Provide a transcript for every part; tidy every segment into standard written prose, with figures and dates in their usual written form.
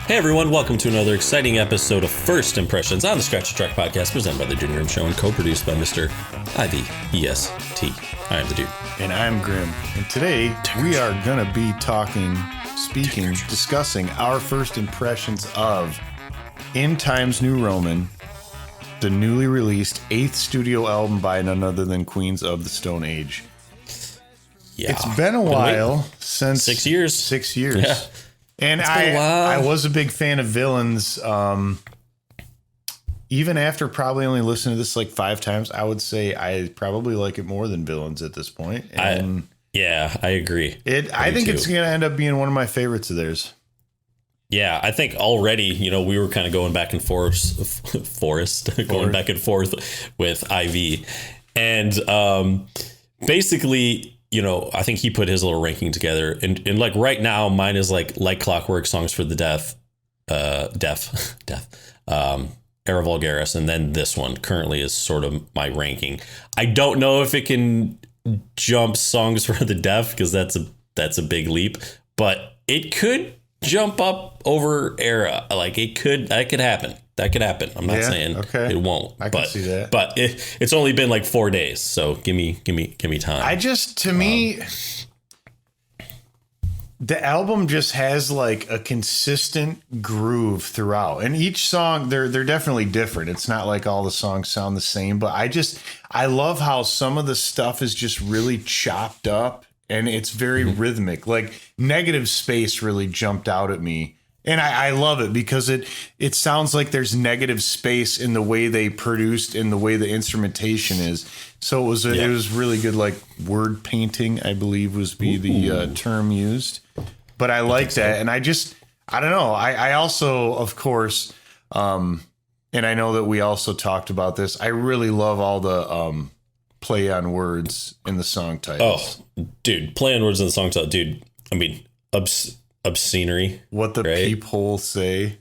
Hey everyone, welcome to another exciting episode of First Impressions on the Scratch the Track podcast, presented by the Junior Room Show and co-produced by Mr. IVEST. I am the dude. And I'm Grim. And today we are going to be discussing our first impressions of In Times New Roman, the newly released 8th studio album by none other than Queens of the Stone Age. Yeah. It's been a while since 6 years. 6 years. Yeah. And I was a big fan of Villains. Even after probably only listening to this like 5 times, I would say I probably like it more than Villains at this point. And I agree. I think it's going to end up being one of my favorites of theirs. Yeah, I think already, we were kind of going back and forth, going back and forth with IV. And basically, I think he put his little ranking together. And like right now, mine is like Clockwork, Songs for the Deaf, Era Vulgaris. And then this one currently is sort of my ranking. I don't know if it can jump Songs for the Deaf because that's a big leap, but it could jump up over Era. Like that could happen. That could happen. I'm not saying it won't. I can see that. But it's only been like 4 days, so give me time. The album just has like a consistent groove throughout, and each song they're definitely different. It's not like all the songs sound the same, but I love how some of the stuff is just really chopped up and it's very rhythmic. Like Negative Space really jumped out at me. And I love it because it sounds like there's negative space in the way they produced and the way the instrumentation is. So it was really good, like word painting, I believe was the term used. But I like that. So. And I don't know. I also, of course, and I know that we also talked about this. I really love all the play on words in the song titles. Oh, dude, play on words in the song title, dude. I mean, obscenery. What the peephole say.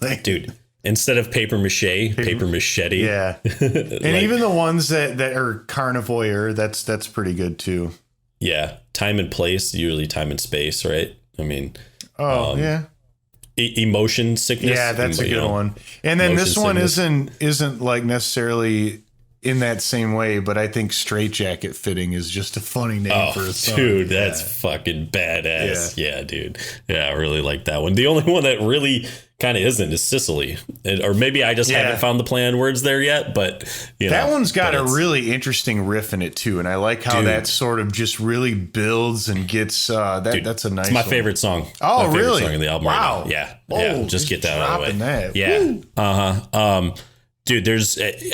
Like, dude, instead of paper machete. Yeah. And even the ones that are carnivoyeur, that's pretty good too. Yeah. Time and place, usually time and space, right? I mean, emotion sickness. Yeah, that's a good one. And then this one isn't like necessarily in that same way, but I think Straitjacket Fitting is just a funny name for a song. Dude, that's fucking badass. Yeah, dude. Yeah, I really like that one. The only one that really kind of isn't is Sicily. Or maybe I just haven't found the play on words there yet, but that one's got a really interesting riff in it too, and I like how that sort of just really builds and gets that's a nice. It's my favorite song. Oh, my really? Favorite song in the album right now. Yeah. Whoa, yeah. Just get that out of the way. That. Yeah. Dude,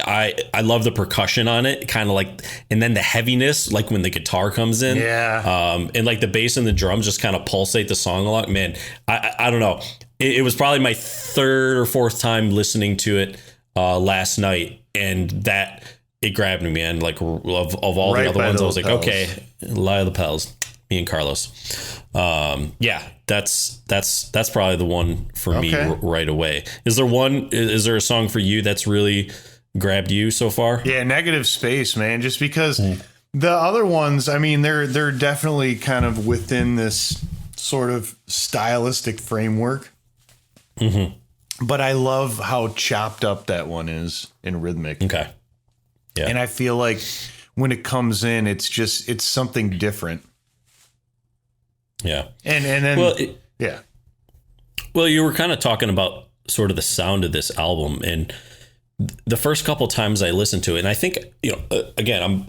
I love the percussion on it, kind of like, and then the heaviness, like when the guitar comes in, and like the bass and the drums just kind of pulsate the song a lot. Man, I don't know. It was probably my 3rd or 4th time listening to it last night, and that it grabbed me, man. Like of all the other ones, I was like, okay, Lie of the Pals, me and Carlos. That's probably the one for me right away. Is there a song for you that's really grabbed you so far? Yeah, Negative Space, man, just because the other ones, I mean, they're definitely kind of within this sort of stylistic framework. Mm-hmm. But I love how chopped up that one is in rhythmic. Okay. Yeah. And I feel like when it comes in, it's something different. Yeah. And then, Well, you were kind of talking about sort of the sound of this album, and the first couple times I listened to it, and I think, again,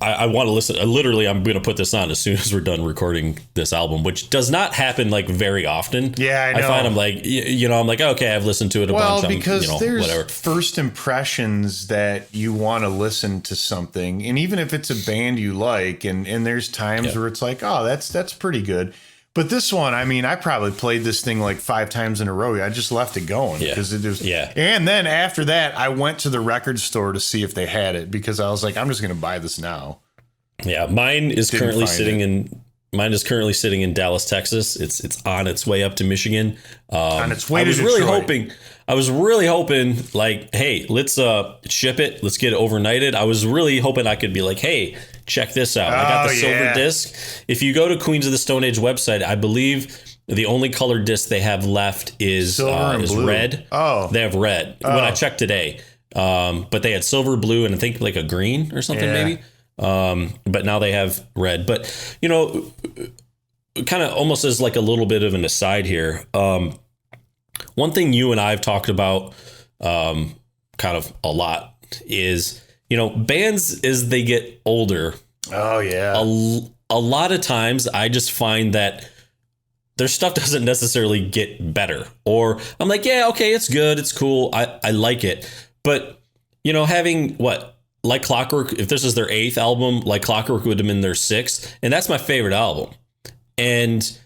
I want to listen. Literally, I'm going to put this on as soon as we're done recording this album, which does not happen like very often. Yeah, I know. I find I'm like, I'm like, okay, I've listened to it a bunch. Well, because there's whatever. First impressions that you want to listen to something, and even if it's a band you like, and there's times where it's like, oh, that's pretty good. But this one, I mean, I probably played this thing like 5 times in a row. I just left it going because it was. Yeah. And then after that, I went to the record store to see if they had it because I was like, I'm just going to buy this now. Yeah, mine is currently sitting in Dallas, Texas. It's on its way up to Michigan. On its way to Detroit. I was really hoping, like, hey, let's ship it. Let's get it overnighted. I was really hoping I could be like, hey, check this out. I got the silver disc. If you go to Queens of the Stone Age website, I believe The only colored disc they have left is blue. red. Oh, they have red when I checked today. But they had silver, blue, and I think like a green or something maybe. But now they have red. But kind of almost as like a little bit of an aside here. One thing you and I have talked about kind of a lot is, bands as they get older. Oh, yeah. A lot of times I just find that their stuff doesn't necessarily get better. Or I'm like, yeah, okay, it's good. It's cool. I like it. But, having Like Clockwork, if this is their 8th album, Like Clockwork would have been their 6th. And that's my favorite album. And,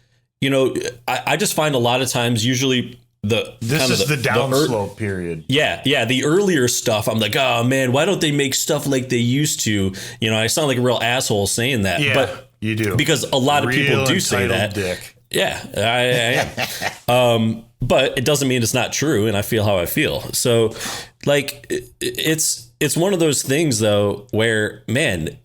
I just find a lot of times usually this is the downslope period. Yeah. The earlier stuff, I'm like, oh man, why don't they make stuff like they used to? I sound like a real asshole saying that. Yeah, but you do. Because a lot of people do say that. Dick. Yeah, I am. But it doesn't mean it's not true, and I feel how I feel. So, like, it's one of those things, though, where, man,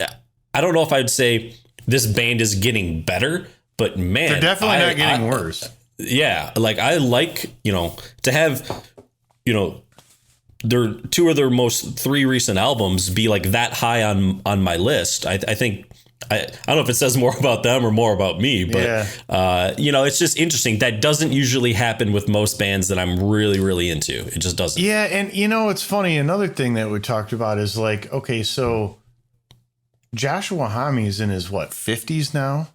I don't know if I'd say this band is getting better, but, man. They're definitely not getting worse. Yeah, like, I like, to have, their 2 of their most 3 recent albums be, like, that high on my list. I think... I don't know if it says more about them or more about me, but, it's just interesting. That doesn't usually happen with most bands that I'm really, really into. It just doesn't. Yeah. And, it's funny. Another thing that we talked about is like, okay, so Joshua Homme is in his 50s now.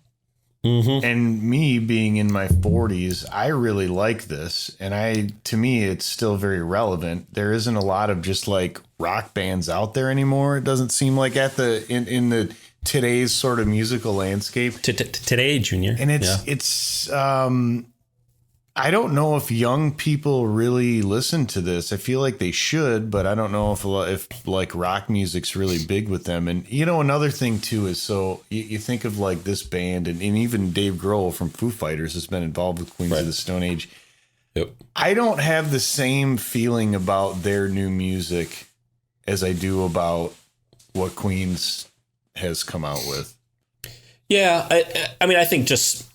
Mm-hmm. And me being in my 40s, I really like this. And to me, it's still very relevant. There isn't a lot of just like rock bands out there anymore. It doesn't seem like in the today's sort of musical landscape. Today, Junior. And it's I don't know if young people really listen to this. I feel like they should, but I don't know if like rock music's really big with them. And another thing too is, so you think of like this band, and even Dave Grohl from Foo Fighters has been involved with Queens of the Stone Age. Yep. I don't have the same feeling about their new music as I do about what Queens has come out with. Yeah, I mean, I think just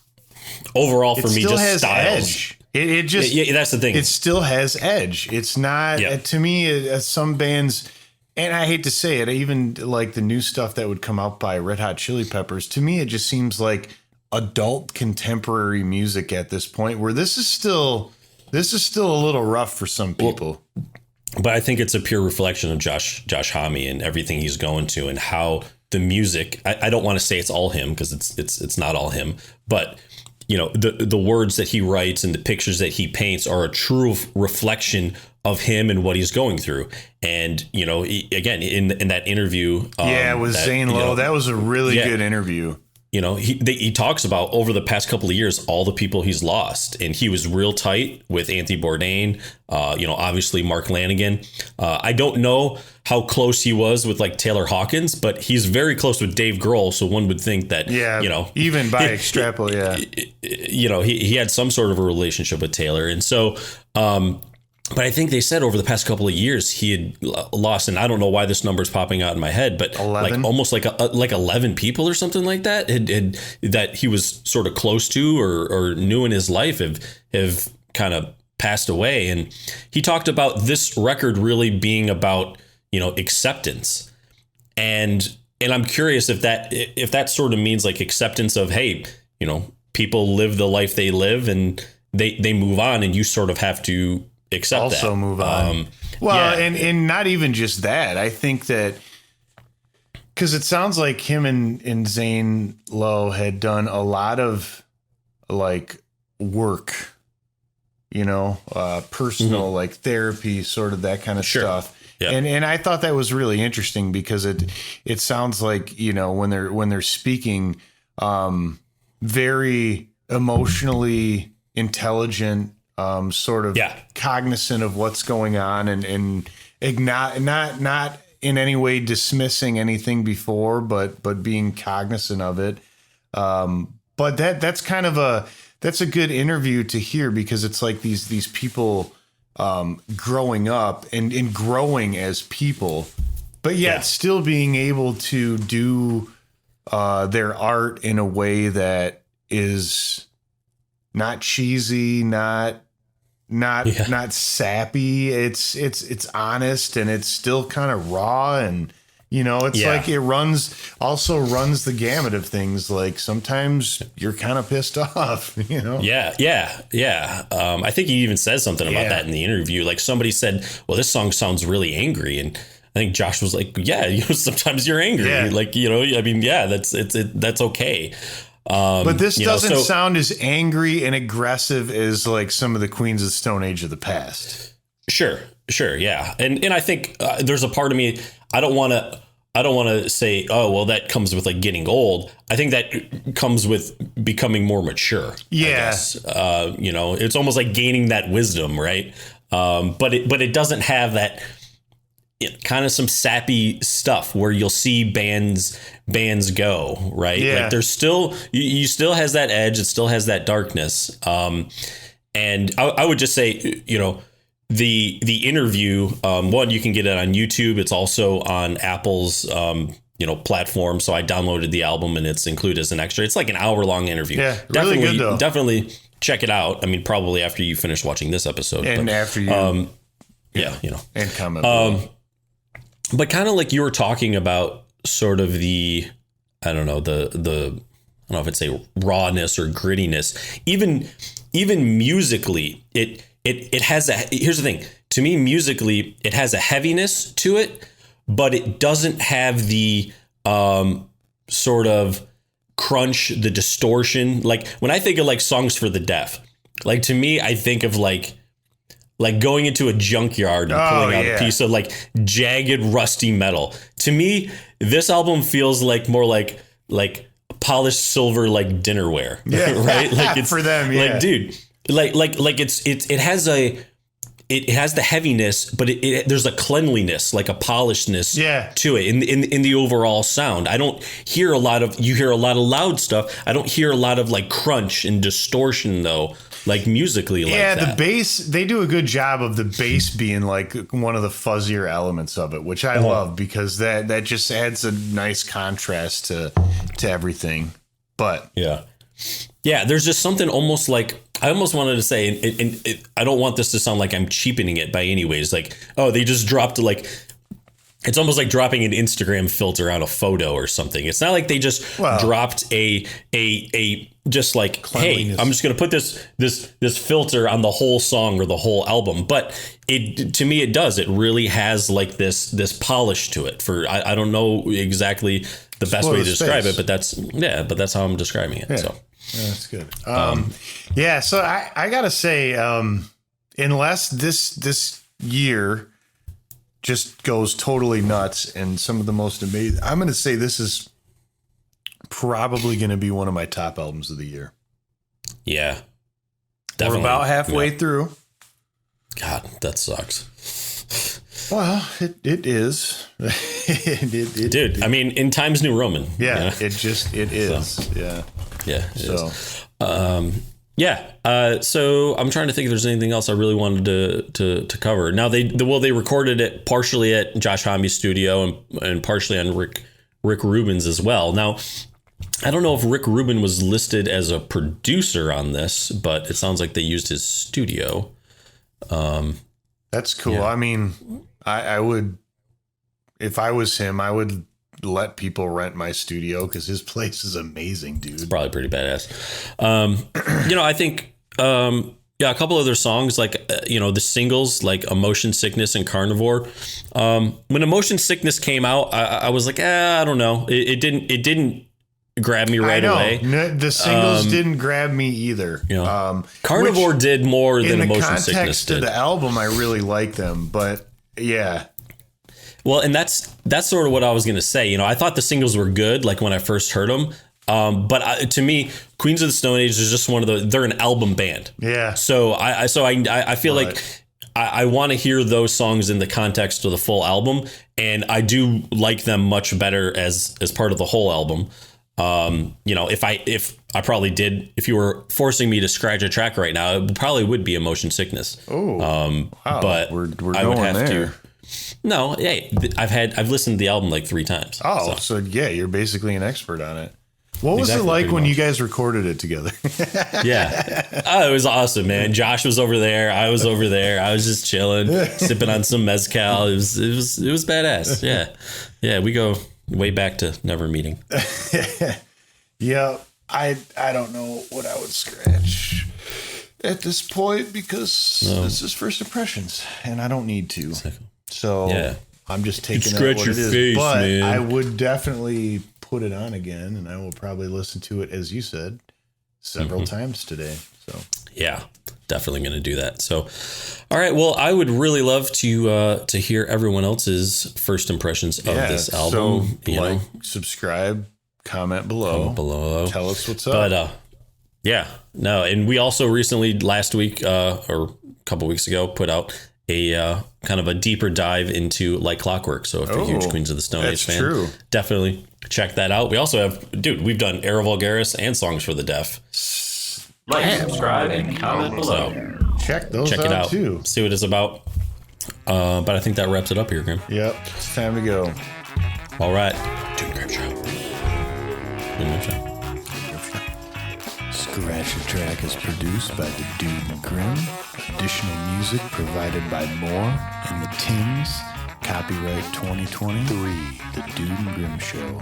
overall for me, just has styles. Edge. It just that's the thing. It still has edge. It's not to me. Some bands, and I hate to say it, even like the new stuff that would come out by Red Hot Chili Peppers. To me, it just seems like adult contemporary music at this point, where this is still a little rough for some people. But I think it's a pure reflection of Josh Homme and everything he's going to, and how the music, I don't want to say it's all him, because it's not all him, but the words that he writes and the pictures that he paints are a true reflection of him and what he's going through. And again, in that interview, with Zane Lowe, that was a really good interview. He talks about over the past couple of years, all the people he's lost, and he was real tight with Anthony Bourdain, obviously Mark Lanigan. I don't know how close he was with like Taylor Hawkins, but he's very close with Dave Grohl. So one would think that, even by extrapol, he had some sort of a relationship with Taylor. And so, but I think they said over the past couple of years he had lost, and I don't know why this number is popping out in my head, but 11? like almost like 11 people or something like that that he was sort of close to or knew in his life have kind of passed away. And he talked about this record really being about acceptance, and I'm curious if that sort of means like acceptance of, hey, people live the life they live and they move on, and you sort of have to accept also that. Move on. And not even just that. I think that because it sounds like him and Zane Lowe had done a lot of like work, personal, like therapy, sort of that kind of stuff. Yeah. And I thought that was really interesting because it sounds like, when they're speaking, very emotionally intelligent, sort of cognizant of what's going on, and not in any way dismissing anything before, but being cognizant of it. But that's kind of that's a good interview to hear, because it's like these people growing up and growing as people, but yet still being able to do their art in a way that is not cheesy, not sappy. It's honest, and it's still kind of raw, and it's like it runs the gamut of things. Like sometimes you're kind of pissed off, Yeah. I think he even says something about that in the interview. Like somebody said, well, this song sounds really angry, and I think Josh was like, yeah, sometimes you're angry. Yeah. Like, I mean, that's okay. But this doesn't sound as angry and aggressive as like some of the Queens of the Stone Age of the past. Sure. Yeah. And I think there's a part of me, I don't want to say, oh, well, that comes with like getting old. I think that comes with becoming more mature. Yeah. I guess. It's almost like gaining that wisdom. Right. But it doesn't have that kind of some sappy stuff where you'll see bands go, right? Yeah. Like there's still, you still has that edge. It still has that darkness. And I would just say, the interview, one, you can get it on YouTube. It's also on Apple's, platform. So I downloaded the album and it's included as an extra. It's like an hour-long interview. Yeah, really good though. Definitely check it out. I mean, probably after you finish watching this episode. And after you. And comment. But kind of like you were talking about sort of the, I don't know, I don't know if I'd say rawness or grittiness, even musically, it has here's the thing. To me, musically, it has a heaviness to it, but it doesn't have the sort of crunch, the distortion. Like when I think of like songs for the deaf, like to me, I think of like going into a junkyard and pulling out a piece of like jagged, rusty metal. To me, this album feels like more like polished silver, like dinnerware. Yeah. Right. Like it's for them. Yeah. Like, dude, like it has the heaviness, but there's a cleanliness, like a polishedness to it in the overall sound. I don't hear you hear a lot of loud stuff. I don't hear a lot of like crunch and distortion though. Like musically, like that. The bass, they do a good job of the bass being like one of the fuzzier elements of it, which I love because that just adds a nice contrast to everything. But yeah, there's just something almost like, I almost wanted to say, and I don't want this to sound like I'm cheapening it by any ways. Like, oh, they just dropped like, it's almost like dropping an Instagram filter on a photo or something. It's not like they just dropped a just like, hey, I'm just going to put this filter on the whole song or the whole album. But to me, it does. It really has like this polish to it. I don't know exactly the best way to describe it, but that's how I'm describing it. Yeah. So that's good. So I gotta say, unless this year just goes totally nuts and some of the most amazing, I'm going to say this is probably going to be one of my top albums of the year. Yeah, definitely. We're about halfway through. God, that sucks. Well, it is. Dude, I mean, in Times New Roman. Yeah, it is. So, yeah. Yeah. So I'm trying to think if there's anything else I really wanted to cover. Now they recorded it partially at Josh Homme's studio and partially on Rick Rubin's as well. Now, I don't know if Rick Rubin was listed as a producer on this, but it sounds like they used his studio. That's cool. Yeah. I mean, I would, if I was him, I would let people rent my studio because his place is amazing, dude. It's probably pretty badass. I think, a couple other songs like, the singles like Emotion Sickness and Carnivore. When Emotion Sickness came out, I was like, I don't know. It didn't grab me right away. The singles didn't grab me either. Carnivore did more than Emotion Sickness did. In the context of the album, I really like them, but yeah. Well, and that's sort of what I was going to say. I thought the singles were good, like when I first heard them. But to me, Queens of the Stone Age is just they're an album band. Yeah. So I feel like I want to hear those songs in the context of the full album. And I do like them much better as part of the whole album. If I probably did, if you were forcing me to scratch a track right now, it probably would be Emotion Sickness. Oh, wow. But we're I would have there. To. No, hey, I've listened to the album like 3 times. Oh, so yeah, you're basically an expert on it. What was it like when you guys recorded it together? Yeah. Oh, it was awesome, man. Josh was over there. I was over there. I was just chilling, sipping on some mezcal. It was badass. Yeah. Yeah. We go way back to never meeting. Yeah. I don't know what I would scratch at this point because this is first impressions and I don't need to. So yeah. I'm just taking it what it is. Face, but man. I would definitely put it on again, and I will probably listen to it, as you said, several times today. So yeah, definitely going to do that. So, all right. Well, I would really love to hear everyone else's first impressions of this album. So subscribe, comment below. Tell us what's up. But yeah, no, and we also recently last week or a couple weeks ago put out a kind of a deeper dive into Like Clockwork. So if you're a huge Queens of the Stone Age fan, definitely check that out. We also have, we've done Era Vulgaris and Songs for the Deaf. Like, subscribe, and comment below. Check those out. Check it out too. See what it's about. But I think that wraps it up here, Grim. Yep, it's time to go. All right. Dude, Grim Show. Scratch the Track is produced by the Dude and Grim. Additional music provided by Moore and the Tings. Copyright 2023, The Dude and Grim Show.